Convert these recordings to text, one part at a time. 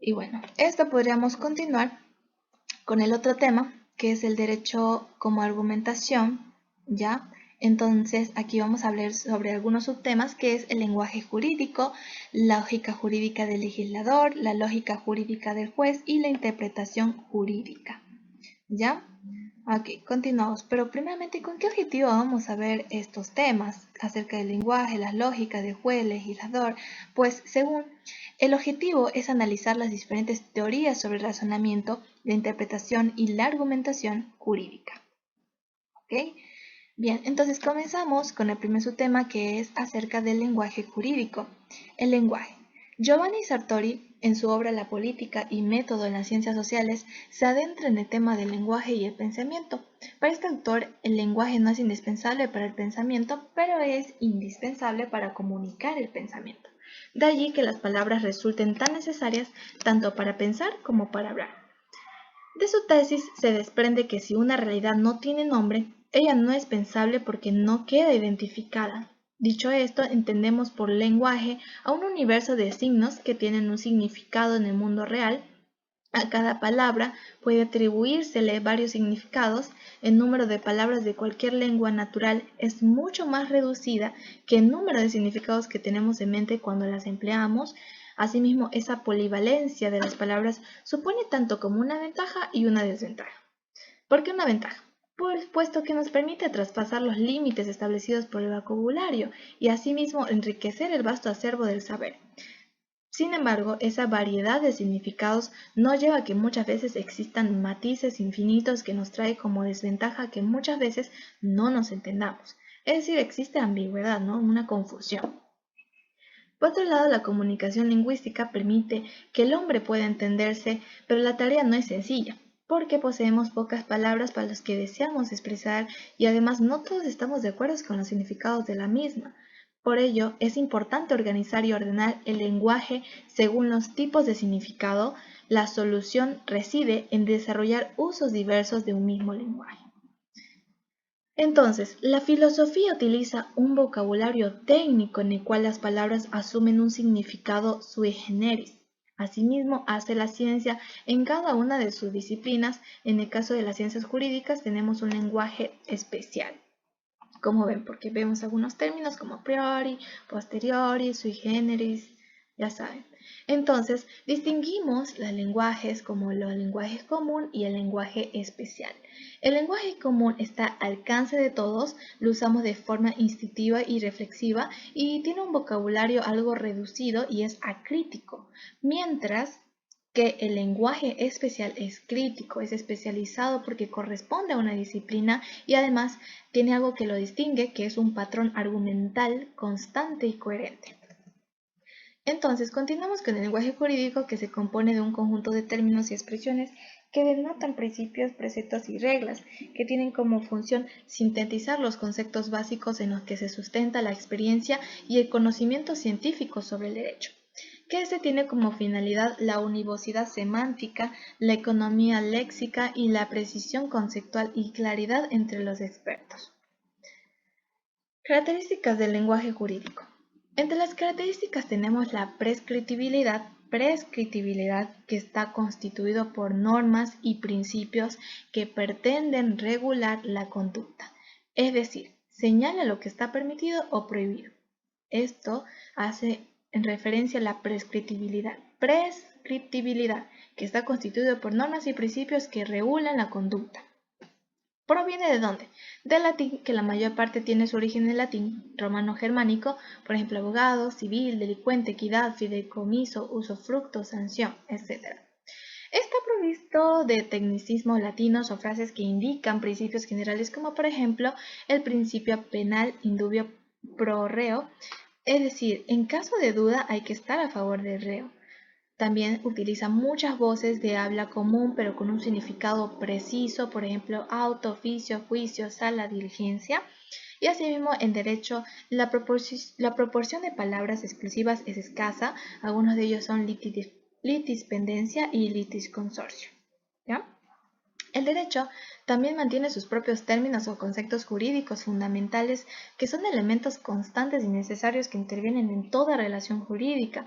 Y bueno, esto podríamos continuar con el otro tema, que es el derecho como argumentación, ¿ya? Entonces, aquí vamos a hablar sobre algunos subtemas, que es el lenguaje jurídico, la lógica jurídica del legislador, la lógica jurídica del juez y la interpretación jurídica, ¿ya? Ok, continuamos. Pero primeramente, ¿con qué objetivo vamos a ver estos temas acerca del lenguaje, las lógicas del juez, legislador? Pues según el objetivo es analizar las diferentes teorías sobre el razonamiento, la interpretación y la argumentación jurídica. ¿Ok? Bien, entonces comenzamos con el primer subtema, que es acerca del lenguaje jurídico. El lenguaje. Giovanni Sartori, en su obra La política y método en las ciencias sociales, se adentra en el tema del lenguaje y el pensamiento. Para este autor, el lenguaje no es indispensable para el pensamiento, pero es indispensable para comunicar el pensamiento. De allí que las palabras resulten tan necesarias tanto para pensar como para hablar. De su tesis se desprende que si una realidad no tiene nombre, ella no es pensable porque no queda identificada. Dicho esto, entendemos por lenguaje a un universo de signos que tienen un significado en el mundo real. A cada palabra puede atribuírsele varios significados. El número de palabras de cualquier lengua natural es mucho más reducida que el número de significados que tenemos en mente cuando las empleamos. Asimismo, esa polivalencia de las palabras supone tanto como una ventaja y una desventaja. ¿Por qué una ventaja? Puesto que nos permite traspasar los límites establecidos por el vocabulario y asimismo enriquecer el vasto acervo del saber. Sin embargo, esa variedad de significados no lleva a que muchas veces existan matices infinitos que nos trae como desventaja que muchas veces no nos entendamos. Es decir, existe ambigüedad, ¿no? Una confusión. Por otro lado, la comunicación lingüística permite que el hombre pueda entenderse, pero la tarea no es sencilla, porque poseemos pocas palabras para las que deseamos expresar y además no todos estamos de acuerdo con los significados de la misma. Por ello, es importante organizar y ordenar el lenguaje según los tipos de significado. La solución reside en desarrollar usos diversos de un mismo lenguaje. Entonces, la filosofía utiliza un vocabulario técnico en el cual las palabras asumen un significado sui generis. Asimismo, hace la ciencia en cada una de sus disciplinas. En el caso de las ciencias jurídicas tenemos un lenguaje especial. Como ven, porque vemos algunos términos como a priori, posteriori, sui generis, ya saben. Entonces, distinguimos los lenguajes como los lenguajes común y el lenguaje especial. El lenguaje común está al alcance de todos, lo usamos de forma instintiva y reflexiva y tiene un vocabulario algo reducido y es acrítico, mientras que el lenguaje especial es crítico, es especializado porque corresponde a una disciplina y además tiene algo que lo distingue, que es un patrón argumental constante y coherente. Entonces, continuamos con el lenguaje jurídico, que se compone de un conjunto de términos y expresiones que denotan principios, preceptos y reglas, que tienen como función sintetizar los conceptos básicos en los que se sustenta la experiencia y el conocimiento científico sobre el derecho, que este tiene como finalidad la univocidad semántica, la economía léxica y la precisión conceptual y claridad entre los expertos. Características del lenguaje jurídico. Entre las características tenemos la prescriptibilidad, que está constituido por normas y principios que pretenden regular la conducta, es decir, señala lo que está permitido o prohibido. Esto hace en referencia a la prescriptibilidad, que está constituido por normas y principios que regulan la conducta. ¿Proviene de dónde? Del latín, que la mayor parte tiene su origen en el latín romano-germánico, por ejemplo, abogado, civil, delincuente, equidad, fideicomiso, usufructo, sanción, etc. Está provisto de tecnicismos latinos o frases que indican principios generales, como por ejemplo el principio penal indubio pro reo, es decir, en caso de duda hay que estar a favor del reo. También utiliza muchas voces de habla común, pero con un significado preciso, por ejemplo, auto, oficio, juicio, sala, diligencia. Y asimismo, en derecho, la proporción de palabras exclusivas es escasa. Algunos de ellos son litispendencia y litisconsorcio. ¿Ya? El derecho también mantiene sus propios términos o conceptos jurídicos fundamentales, que son elementos constantes y necesarios que intervienen en toda relación jurídica.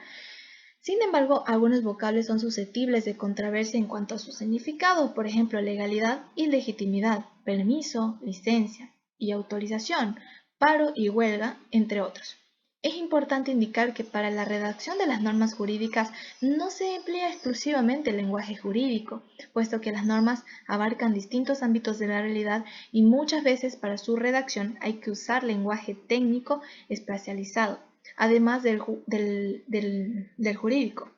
Sin embargo, algunos vocablos son susceptibles de controversia en cuanto a su significado, por ejemplo, legalidad y legitimidad, permiso, licencia y autorización, paro y huelga, entre otros. Es importante indicar que para la redacción de las normas jurídicas no se emplea exclusivamente el lenguaje jurídico, puesto que las normas abarcan distintos ámbitos de la realidad y muchas veces para su redacción hay que usar lenguaje técnico especializado, además del jurídico.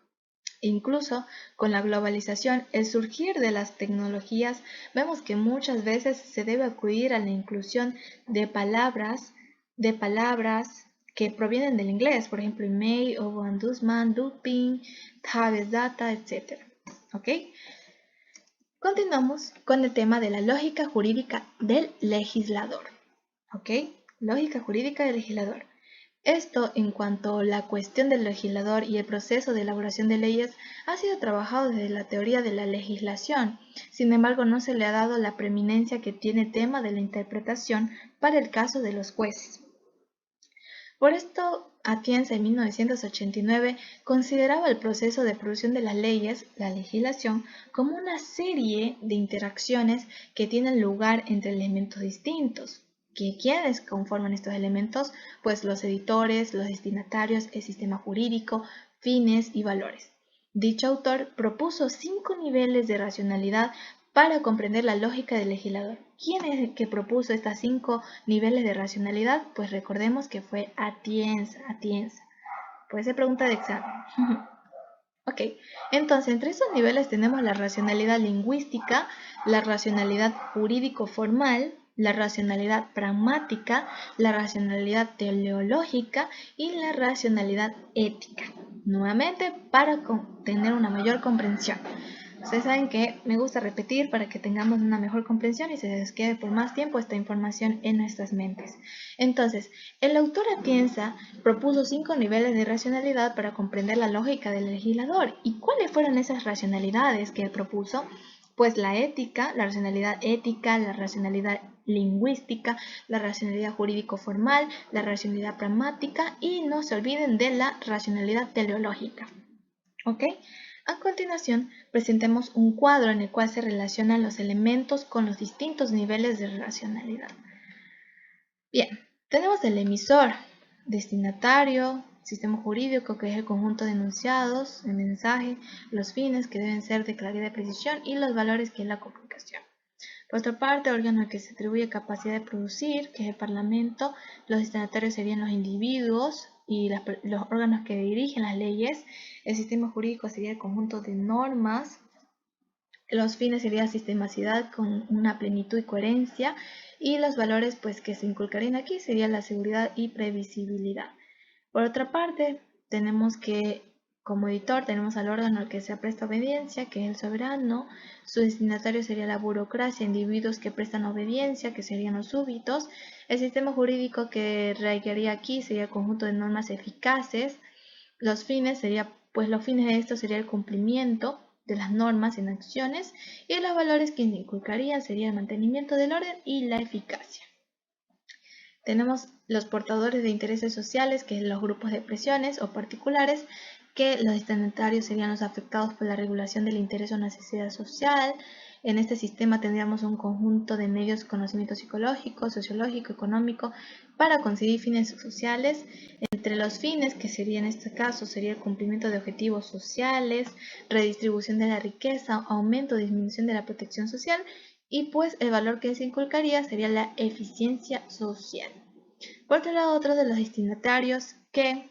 Incluso con la globalización, el surgir de las tecnologías, vemos que muchas veces se debe acudir a la inclusión de palabras que provienen del inglés, por ejemplo, email, ombudsman, duping, Taves Data, etc. ¿Ok? Continuamos con el tema de la lógica jurídica del legislador. ¿Ok? Lógica jurídica del legislador. Esto, en cuanto a la cuestión del legislador y el proceso de elaboración de leyes, ha sido trabajado desde la teoría de la legislación. Sin embargo, no se le ha dado la preeminencia que tiene tema de la interpretación para el caso de los jueces. Por esto, Atienza en 1989 consideraba el proceso de producción de las leyes, la legislación, como una serie de interacciones que tienen lugar entre elementos distintos. ¿Quiénes conforman estos elementos? Pues los editores, los destinatarios, el sistema jurídico, fines y valores. Dicho autor propuso 5 niveles de racionalidad para comprender la lógica del legislador. ¿Quién es el que propuso estos 5 niveles de racionalidad? Pues recordemos que fue Atienza. Puede ser pregunta de examen. Ok, entonces entre esos niveles tenemos la racionalidad lingüística, la racionalidad jurídico-formal, la racionalidad pragmática, la racionalidad teleológica y la racionalidad ética. Nuevamente, para tener una mayor comprensión. Ustedes saben que me gusta repetir para que tengamos una mejor comprensión y se les quede por más tiempo esta información en nuestras mentes. Entonces, el autor Atienza propuso 5 niveles de racionalidad para comprender la lógica del legislador. ¿Y cuáles fueron esas racionalidades que él propuso? Pues la ética, la racionalidad ética, la racionalidad lingüística, la racionalidad jurídico-formal, la racionalidad pragmática y no se olviden de la racionalidad teleológica. ¿Ok? A continuación, presentemos un cuadro en el cual se relacionan los elementos con los distintos niveles de racionalidad. Bien, tenemos el emisor, destinatario, sistema jurídico, que es el conjunto de enunciados, el mensaje, los fines, que deben ser de claridad y precisión, y los valores, que es la comunicación. Por otra parte, el órgano al que se atribuye capacidad de producir, que es el Parlamento, los destinatarios serían los individuos y los órganos que dirigen las leyes. El sistema jurídico sería el conjunto de normas. Los fines sería sistematicidad con una plenitud y coherencia. Y los valores pues, que se inculcarían aquí serían la seguridad y previsibilidad. Por otra parte, tenemos que como editor tenemos al órgano al que se presta obediencia, que es el soberano. Su destinatario sería la burocracia, individuos que prestan obediencia, que serían los súbditos. El sistema jurídico que requeriría aquí sería el conjunto de normas eficaces. Los fines los fines de esto sería el cumplimiento de las normas en acciones, y los valores que inculcarían sería el mantenimiento del orden y la eficacia. Tenemos los portadores de intereses sociales, que son los grupos de presiones o particulares, que los destinatarios serían los afectados por la regulación del interés o necesidad social. En este sistema tendríamos un conjunto de medios, conocimiento psicológico, sociológico, económico, para conseguir fines sociales. Entre los fines, que sería en este caso, sería el cumplimiento de objetivos sociales, redistribución de la riqueza, aumento o disminución de la protección social, y pues el valor que se inculcaría sería la eficiencia social. Por otro lado, otro de los destinatarios que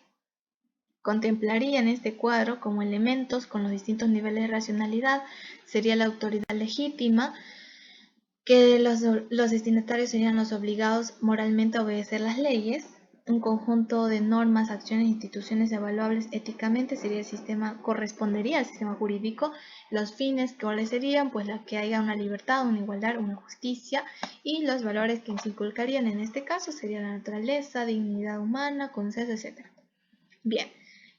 contemplarían este cuadro como elementos con los distintos niveles de racionalidad sería la autoridad legítima, que los destinatarios serían los obligados moralmente a obedecer las leyes. Un conjunto de normas, acciones e instituciones evaluables éticamente correspondería al sistema jurídico. Los fines, ¿cuáles serían? Pues la que haya una libertad, una igualdad, una justicia, y los valores que se inculcarían en este caso serían la naturaleza, dignidad humana, consenso, etc. Bien,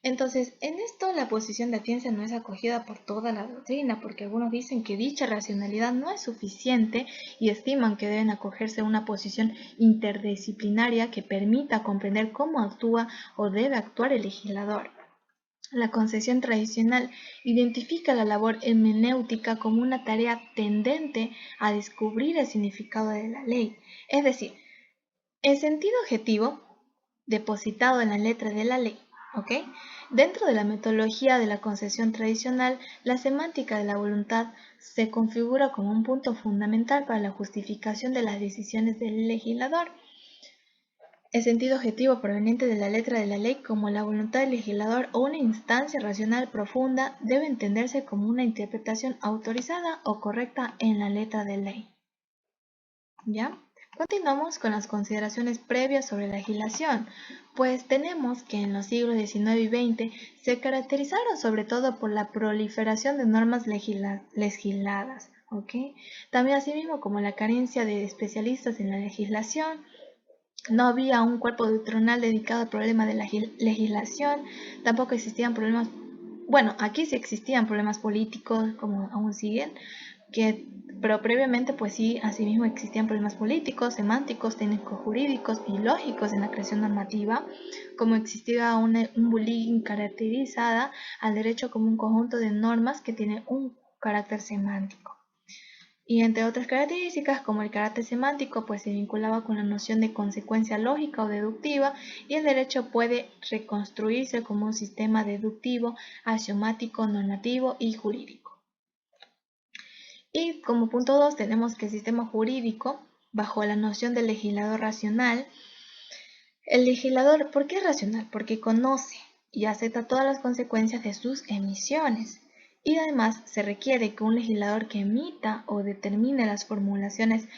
entonces en esto la posición de Atienza no es acogida por toda la doctrina, porque algunos dicen que dicha racionalidad no es suficiente y estiman que deben acogerse a una posición interdisciplinaria que permita comprender cómo actúa o debe actuar el legislador. La concesión tradicional identifica la labor hermenéutica como una tarea tendente a descubrir el significado de la ley, es decir, el sentido objetivo depositado en la letra de la ley. ¿Ok? Dentro de la metodología de la concesión tradicional, la semántica de la voluntad se configura como un punto fundamental para la justificación de las decisiones del legislador. El sentido objetivo proveniente de la letra de la ley como la voluntad del legislador o una instancia racional profunda debe entenderse como una interpretación autorizada o correcta en la letra de ley. ¿Ya? Continuamos con las consideraciones previas sobre la legislación, pues tenemos que en los siglos XIX y XX se caracterizaron sobre todo por la proliferación de normas legisladas, ¿ok? También asimismo como la carencia de especialistas en la legislación. No había un cuerpo doctrinal dedicado al problema de la legislación, tampoco existían problemas, bueno, aquí sí existían problemas políticos, como aún siguen, pero previamente pues sí, asimismo existían problemas políticos, semánticos, técnico-jurídicos y lógicos en la creación normativa, como existía un bullying caracterizada al derecho como un conjunto de normas que tiene un carácter semántico. Y entre otras características, como el carácter semántico, pues se vinculaba con la noción de consecuencia lógica o deductiva, y el derecho puede reconstruirse como un sistema deductivo, axiomático, normativo y jurídico. Y como punto 2 tenemos que el sistema jurídico, bajo la noción del legislador racional. El legislador, ¿por qué es racional? Porque conoce y acepta todas las consecuencias de sus emisiones. Y además se requiere que un legislador que emita o determine las formulaciones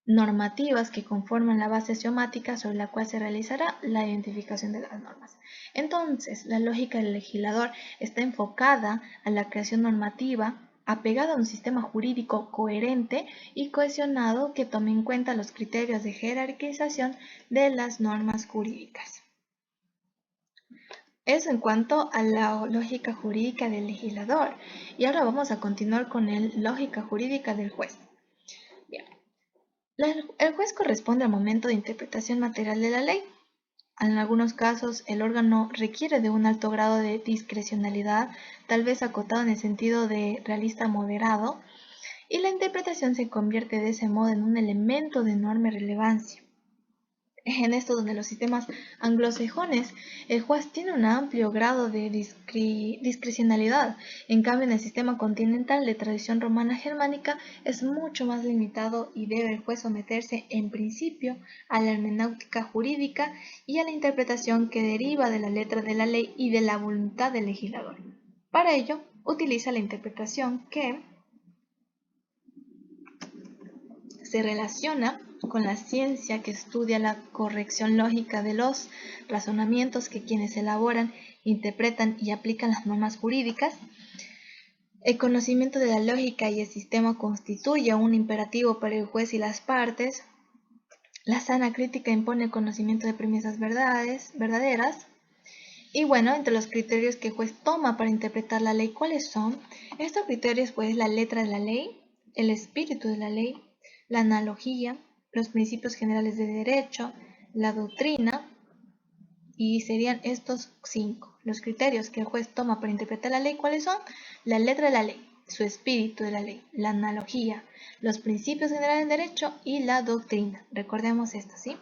normativas que conforman la base axiomática sobre la cual se realizará la identificación de las normas. Entonces, la lógica del legislador está enfocada a la creación normativa apegada a un sistema jurídico coherente y cohesionado que tome en cuenta los criterios de jerarquización de las normas jurídicas. Eso en cuanto a la lógica jurídica del legislador. Y ahora vamos a continuar con la lógica jurídica del juez. Bien. El juez corresponde al momento de interpretación material de la ley. En algunos casos, el órgano requiere de un alto grado de discrecionalidad, tal vez acotado en el sentido de realista moderado, y la interpretación se convierte de ese modo en un elemento de enorme relevancia. Es en esto donde los sistemas anglosajones, el juez tiene un amplio grado de discrecionalidad. En cambio, en el sistema continental de tradición romana germánica es mucho más limitado y debe el juez someterse en principio a la hermenéutica jurídica y a la interpretación que deriva de la letra de la ley y de la voluntad del legislador. Para ello, utiliza la interpretación que se relaciona con la ciencia que estudia la corrección lógica de los razonamientos que quienes elaboran, interpretan y aplican las normas jurídicas. El conocimiento de la lógica y el sistema constituye un imperativo para el juez y las partes. La sana crítica impone el conocimiento de premisas verdaderas. Y bueno, entre los criterios que el juez toma para interpretar la ley, ¿cuáles son? Estos criterios, pues, la letra de la ley, el espíritu de la ley, la analogía, los principios generales de derecho, la doctrina, y serían estos 5. Los criterios que el juez toma para interpretar la ley, ¿cuáles son? La letra de la ley, su espíritu de la ley, la analogía, los principios generales de derecho y la doctrina. Recordemos esto, ¿sí?